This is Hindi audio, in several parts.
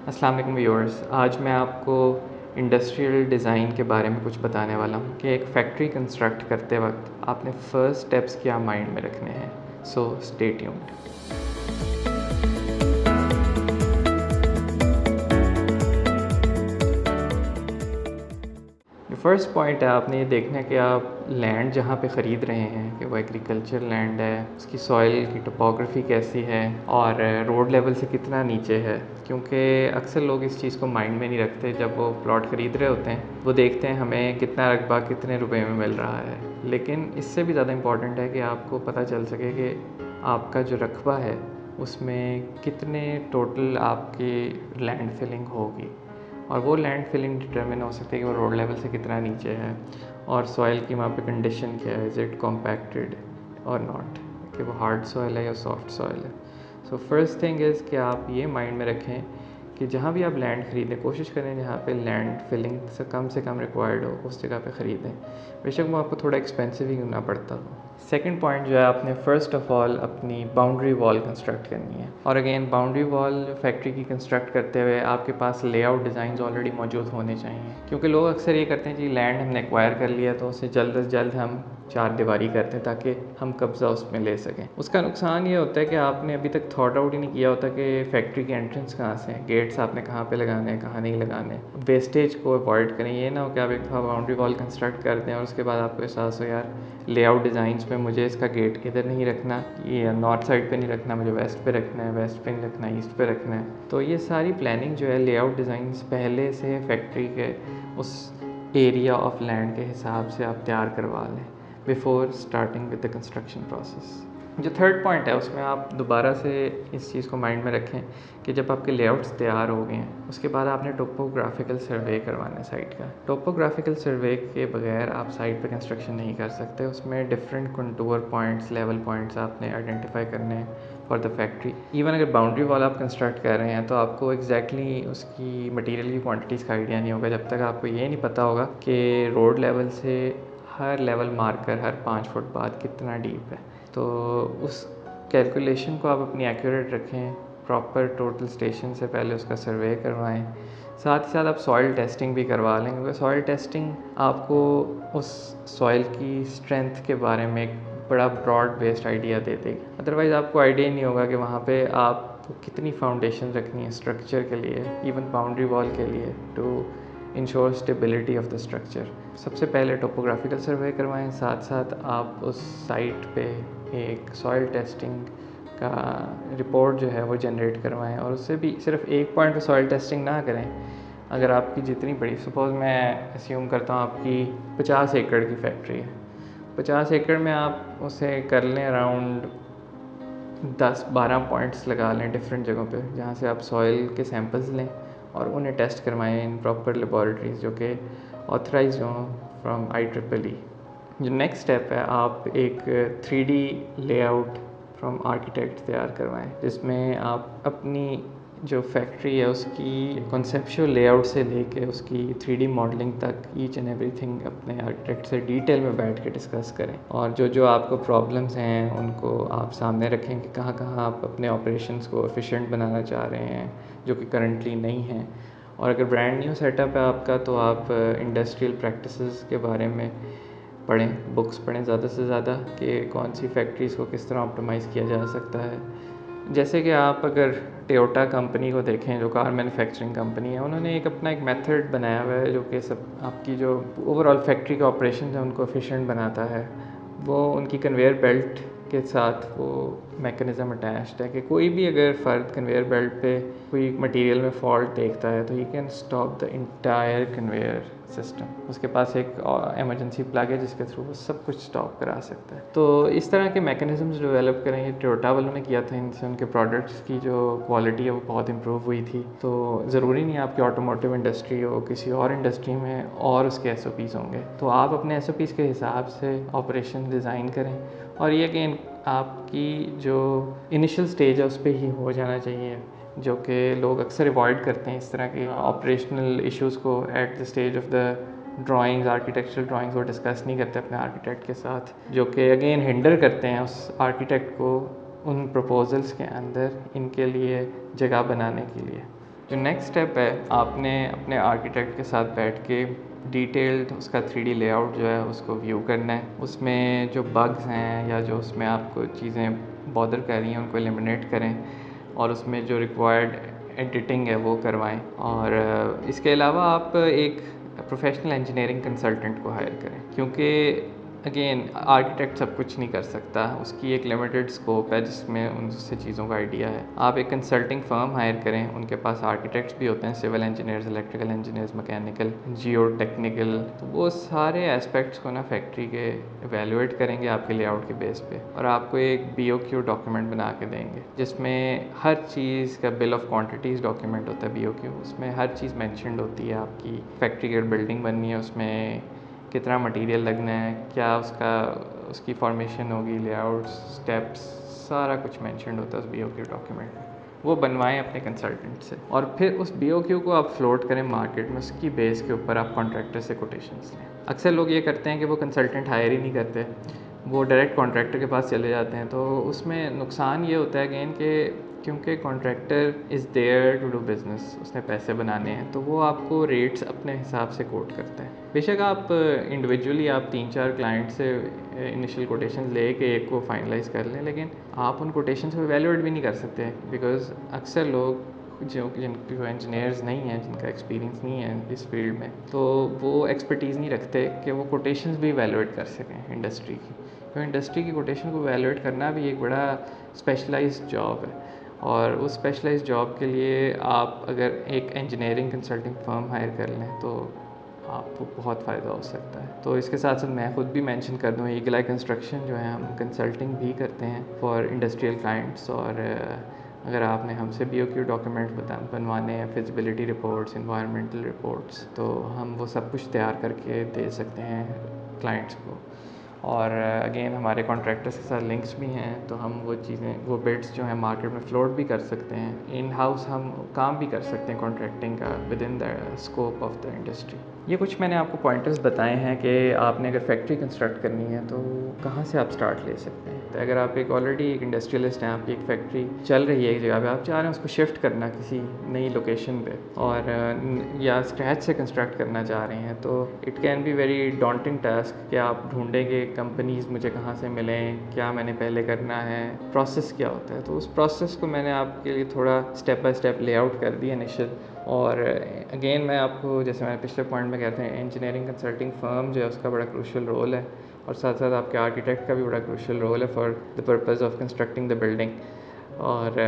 अस्सलाम वालेकुम व्यूअर्स। आज मैं आपको इंडस्ट्रियल डिज़ाइन के बारे में कुछ बताने वाला हूँ कि एक फैक्ट्री कंस्ट्रक्ट करते वक्त आपने फ़र्स्ट स्टेप्स क्या माइंड में रखने हैं। So stay tuned. जो फर्स्ट पॉइंट है, आपने ये देखना है कि आप लैंड जहाँ पे ख़रीद रहे हैं कि वो एग्रीकल्चर लैंड है, उसकी सॉइल की टोपोग्राफी कैसी है और रोड लेवल से कितना नीचे है। क्योंकि अक्सर लोग इस चीज़ को माइंड में नहीं रखते। जब वो प्लॉट ख़रीद रहे होते हैं वो देखते हैं हमें कितना रकबा कितने रुपए में मिल रहा है, लेकिन इससे भी ज़्यादा इम्पॉर्टेंट है कि आपको पता चल सके कि आपका जो रकबा है उसमें कितने टोटल आपकी लैंड फिलिंग होगी। और वो लैंड फिलिंग डिटरमिन हो सकती है कि वो रोड लेवल से कितना नीचे है और सॉइल की वहाँ पे कंडीशन क्या है, इज़ इट कॉम्पैक्टेड और नॉट, कि वो हार्ड सॉइल है या सॉफ्ट सॉइल है। सो फर्स्ट थिंग इज़ कि आप ये माइंड में रखें कि जहाँ भी आप लैंड ख़रीदें कोशिश करें जहाँ पे लैंड फिलिंग से कम रिक्वायर्ड हो उस जगह पे ख़रीदें, बेशक वो आपको थोड़ा एक्सपेंसिव ही क्यों ना पड़ता हो। सेकंड पॉइंट जो है, आपने फ़र्स्ट ऑफ़ ऑल अपनी बाउंड्री वॉल कंस्ट्रक्ट करनी है। और अगेन बाउंड्री वॉल फैक्ट्री की कंस्ट्रक्ट करते हुए आपके पास लेआउट डिज़ाइंस ऑलरेडी मौजूद होने चाहिए। क्योंकि लोग अक्सर ये करते हैं जी लैंड हमने एक्वायर कर लिया तो उसे जल्द से जल्द हम चार दीवारी करते हैं ताकि हम कब्ज़ा उसमें ले सकें। उसका नुकसान ये होता है कि आपने अभी तक थॉट आउट ही नहीं किया होता कि फैक्ट्री की एंट्रेंस कहाँ से है, गेट्स आपने कहाँ पे लगाने हैं, कहाँ नहीं लगाने। वेस्टेज को अवॉइड करें। ये ना हो कि आप एक दफ़ा बाउंड्री वॉल कंस्ट्रक्ट कर दें और उसके बाद आपको एहसास हो यार लेआउट डिज़ाइंस में मुझे इसका गेट इधर नहीं रखना, ये नॉर्थ साइड पे नहीं रखना, मुझे वेस्ट पे रखना है, वेस्ट पे नहीं रखना, ईस्ट पे रखना है। तो ये सारी प्लानिंग जो है लेआउट डिज़ाइंस पहले से फैक्ट्री के उस एरिया ऑफ लैंड के हिसाब से आप तैयार करवा लें before starting with the construction process. जो थर्ड पॉइंट है उसमें आप दोबारा से इस चीज़ को माइंड में रखें कि जब आपके लेआउट्स तैयार हो गए हैं उसके बाद आपने टोपोग्राफिकल सर्वे करवाना है साइट का। टोपोग्राफिकल सर्वे के बगैर आप साइट पे कंस्ट्रक्शन नहीं कर सकते। उसमें different contour points, level points आपने आइडेंटिफाई करने हैं फॉर द फैक्ट्री। इवन अगर बाउंड्री वॉल आप कंस्ट्रक्ट कर रहे हैं तो आपको एग्जैक्टली उसकी मटीरियल की क्वान्टिटीज़ का आइडिया नहीं होगा जब तक आपको ये नहीं पता होगा कि रोड लेवल से हर लेवल मार्कर हर 5 फुट बाद कितना डीप है। तो उस कैलकुलेशन को आप अपनी एक्यूरेट रखें, प्रॉपर टोटल स्टेशन से पहले उसका सर्वे करवाएं। साथ ही साथ आप सॉइल टेस्टिंग भी करवा लें, क्योंकि सॉइल टेस्टिंग आपको उस सॉइल की स्ट्रेंथ के बारे में एक बड़ा ब्रॉड बेस्ड आइडिया दे देगी। अदरवाइज़ आपको आइडिया ही नहीं होगा कि वहाँ पे आपको कितनी फाउंडेशन रखनी है स्ट्रक्चर के लिए, इवन बाउंड्री वॉल के लिए, to ensure stability of the structure. सबसे पहले टोपोग्राफिकल सर्वे करवाएं, साथ साथ आप उस साइट पे एक सॉइल टेस्टिंग का रिपोर्ट जो है वो जनरेट करवाएं। और उससे भी सिर्फ एक पॉइंट पे सॉइल टेस्टिंग ना करें। अगर आपकी जितनी बड़ी, सपोज़ मैं अस्यूम करता हूँ आपकी 50 एकड़ की फैक्ट्री है, 50 एकड़ में आप उसे कर लें अराउंड 10-12 पॉइंट्स लगा लें डिफरेंट जगहों पे, जहाँ से आप सॉइल के सैंपल्स लें और उन्हें टेस्ट करवाएं इन प्रॉपर लेबॉरेटरीज जो कि ऑथराइज हों फ्रॉम IEEE। जो नेक्स्ट स्टेप है, आप एक 3D लेआउट फ्रॉम आर्किटेक्ट तैयार करवाएं, जिसमें आप अपनी जो फैक्ट्री है उसकी कॉन्सेप्चुअल लेआउट से लेके उसकी 3D मॉडलिंग तक ईच एंड एवरीथिंग अपने आर्किटेक्ट से डिटेल में बैठ के डिस्कस करें। और जो जो आपको प्रॉब्लम्स हैं उनको आप सामने रखें कि कहाँ कहाँ आप अपने ऑपरेशंस को एफिशिएंट बनाना चाह रहे हैं जो कि करंटली नहीं हैं। और अगर ब्रांड न्यू सेटअप है आपका तो आप इंडस्ट्रियल प्रैक्टिसेस के बारे में पढ़ें, बुक्स पढ़ें ज़्यादा से ज़्यादा कि कौन सी फैक्ट्रीज़ को किस तरह ऑप्टिमाइज़ किया जा सकता है। जैसे कि आप अगर टोयोटा कंपनी को देखें जो कार मैन्युफैक्चरिंग कंपनी है, उन्होंने एक अपना एक मेथड बनाया हुआ है जो कि सब आपकी जो ओवरऑल फैक्ट्री के ऑपरेशन है उनको एफिशिएंट बनाता है। वो उनकी कन्वेयर बेल्ट के साथ वो मैकेनिज़्म अटैच्ड है कि कोई भी अगर फ़र्द कन्वेयर बेल्ट पे कोई मटेरियल में फॉल्ट देखता है तो he can stop the entire conveyor system. उसके पास एक इमरजेंसी प्लग है जिसके थ्रू वो सब कुछ स्टॉप करा सकता है। तो इस तरह के मैकेनिज़म्स डेवलप करें, ये टोयोटा वालों ने किया था, इनसे उनके प्रोडक्ट्स की जो क्वालिटी है वो बहुत इंप्रूव हुई थी। तो ज़रूरी नहीं है आपकी ऑटोमोटिव इंडस्ट्री हो, किसी और इंडस्ट्री में और उसके SOPs होंगे। तो आप अपने SOPs के हिसाब से ऑपरेशन डिज़ाइन करें। और ये अगेन आपकी जो इनिशियल स्टेज है उस पर ही हो जाना चाहिए, जो कि लोग अक्सर अवॉइड करते हैं इस तरह के ऑपरेशनल इश्यूज़ को at the stage of the drawings, architectural drawings वो डिस्कस नहीं करते अपने आर्किटेक्ट के साथ, जो कि अगेन हिंडर करते हैं उस आर्किटेक्ट को उन प्रपोजल्स के अंदर इनके लिए जगह बनाने के लिए। जो नेक्स्ट स्टेप है, आपने अपने आर्किटेक्ट के साथ बैठ के डिटेल्ड उसका 3D लेआउट जो है उसको व्यू करना है। उसमें जो बग्स हैं या जो उसमें आपको चीज़ें बॉदर कर रही हैं उनको एलिमिनेट करें और उसमें जो रिक्वायर्ड एडिटिंग है वो करवाएं। और इसके अलावा आप एक प्रोफेशनल इंजीनियरिंग कंसल्टेंट को हायर करें, क्योंकि अगेन आर्किटेक्ट सब कुछ नहीं कर सकता, उसकी एक लिमिटेड स्कोप है जिसमें उनसे चीज़ों का आइडिया है। आप एक कंसल्टिंग फर्म हायर करें, उनके पास आर्किटेक्ट्स भी होते हैं, civil engineers, electrical engineers, mechanical, geotechnical, तो वो सारे एस्पेक्ट्स को ना फैक्ट्री के एवेलुएट करेंगे आपके लेआउट के बेस पे और आपको एक BOQ डॉक्यूमेंट बना के देंगे जिसमें हर चीज़ का बिल ऑफ क्वांटिटीज़ डॉक्यूमेंट होता है BOQ। उसमें हर चीज़ मैंशनड होती है, आपकी फैक्ट्री की बिल्डिंग बननी है उसमें कितना मटेरियल लगना है, क्या उसकी फॉर्मेशन होगी, लेआउट्स, स्टेप्स, सारा कुछ मेंशन होता है उस BOQ डॉक्यूमेंट में। वो बनवाएं अपने कंसल्टेंट से और फिर उस BOQ को आप फ्लोट करें मार्केट में, उसकी बेस के ऊपर आप कॉन्ट्रैक्टर से कोटेशंस लें। अक्सर लोग ये करते हैं कि वो कंसल्टेंट हायर ही नहीं करते, वो डायरेक्ट कॉन्ट्रैक्टर के पास चले जाते हैं। तो उसमें नुकसान ये होता है अगेन कि क्योंकि contractor is there to do business, उसने पैसे बनाने हैं, तो वो आपको रेट्स अपने हिसाब से कोट करता है। बेशक आप इंडिविजुअली आप 3-4 क्लाइंट से इनिशियल कोटेशन ले के एक को फाइनलाइज़ कर लें, लेकिन आप उन कोटेशंस को वैल्यूएट भी नहीं कर सकते बिकॉज़ अक्सर लोग जिनके इंजीनियर्स नहीं हैं, जिनका एक्सपीरियंस नहीं है इस फील्ड में, तो वो एक्सपर्टीज़ नहीं रखते कि वो कोटेशंस भी वैल्यूएट कर सकें इंडस्ट्री की। तो इंडस्ट्री की कोटेशन को वैल्यूएट करना भी एक बड़ा स्पेशलाइज्ड जॉब है और उस स्पेशलाइज्ड जॉब के लिए आप अगर एक इंजीनियरिंग कंसल्टिंग फर्म हायर कर लें तो आपको बहुत फ़ायदा हो सकता है। तो इसके साथ साथ मैं ख़ुद भी मेंशन कर दूँ, ईगल आई कंस्ट्रक्शन जो है हम कंसल्टिंग भी करते हैं फॉर इंडस्ट्रियल क्लाइंट्स। और अगर आपने हमसे BOQ डॉक्यूमेंट बनवाने हैं, फिजिबिलिटी रिपोर्ट्स, इन्वायरमेंटल रिपोर्ट्स, तो हम वो सब कुछ तैयार करके दे सकते हैं क्लाइंट्स को। और अगेन हमारे कॉन्ट्रैक्टर्स के साथ लिंक्स भी हैं, तो हम वो चीज़ें, वो बिड्स जो हैं मार्केट में फ्लोट भी कर सकते हैं। इन हाउस हम काम भी कर सकते हैं कॉन्ट्रैक्टिंग का with in the scope of the industry. ये कुछ मैंने आपको पॉइंटर्स बताए हैं कि आपने अगर फैक्ट्री कंस्ट्रक्ट करनी है तो कहाँ से आप स्टार्ट ले सकते हैं। तो अगर आप एक ऑलरेडी एक इंडस्ट्रियलिस्ट हैं, आपकी एक फैक्ट्री चल रही है एक जगह पे, आप चाह रहे हैं उसको शिफ्ट करना किसी नई लोकेशन पे और या स्क्रैच से कंस्ट्रक्ट करना चाह रहे हैं, तो it can be very daunting task कि आप ढूंढेंगे कंपनीज़ मुझे कहाँ से मिलें, क्या मैंने पहले करना है, प्रोसेस क्या होता है। तो उस प्रोसेस को मैंने आपके लिए थोड़ा स्टेप बाय स्टेप लेआउट कर दिया इनिशियल। और अगेन मैं आपको, जैसे मैंने पिछले पॉइंट में कहते हैं, इंजीनियरिंग कंसल्टिंग फर्म जो है उसका बड़ा क्रूशियल रोल है और साथ साथ आपके आर्किटेक्ट का भी बड़ा क्रूशियल रोल है for the purpose of constructing the building. और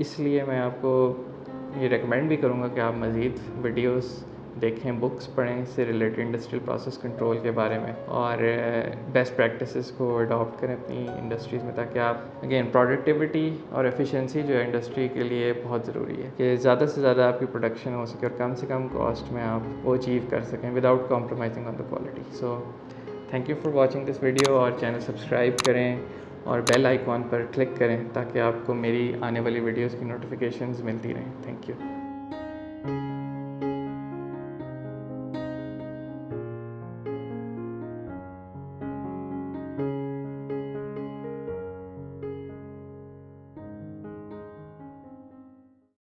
इसलिए मैं आपको ये रिकमेंड भी करूँगा कि आप मज़ीद वीडियोस देखें, बुक्स पढ़ें इससे रिलेटेड इंडस्ट्रियल प्रोसेस कंट्रोल के बारे में और बेस्ट प्रैक्टिसेस को अडॉप्ट करें अपनी इंडस्ट्रीज़ में, ताकि आप अगेन प्रोडक्टिविटी और एफिशिएंसी जो है इंडस्ट्री के लिए बहुत ज़रूरी है कि ज़्यादा से ज़्यादा आपकी प्रोडक्शन हो सके और कम से कम कॉस्ट में आप वो अचीव कर सकें without compromising on the quality. So thank you for watching this video और चैनल सब्सक्राइब करें और बेल आइकॉन पर क्लिक करें ताकि आपको मेरी आने वाली वीडियोज़ की नोटिफिकेशंस मिलती रहें। Thank you.